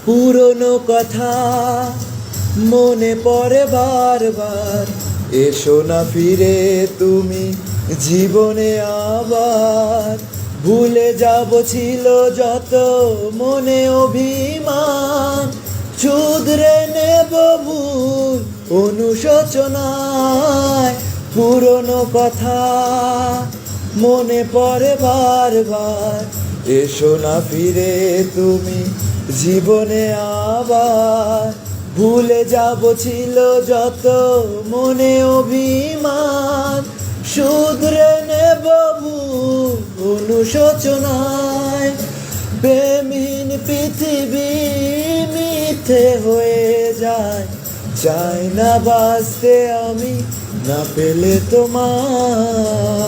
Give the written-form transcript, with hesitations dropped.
পুরনো কথা মনে পড়ে বারবার, এসো না ফিরে তুমি জীবনে আবার। ভুলে যাব ছিল যত মনে অভিমান, শুধরে নেব ভুল অনুশোচনায়। পুরনো কথা মনে পড়ে বারবার, এসো না ফিরে তুমি জীবনে আবার। ভুলে যাব ছিল যত মনে অভিমান, শুধরে নেব ভুল অনুশোচনায়। প্রেমহীন পৃথিবী মিথ্যে হয়ে যায়, চাই না বাঁচতে আমি না পেলে তোমার।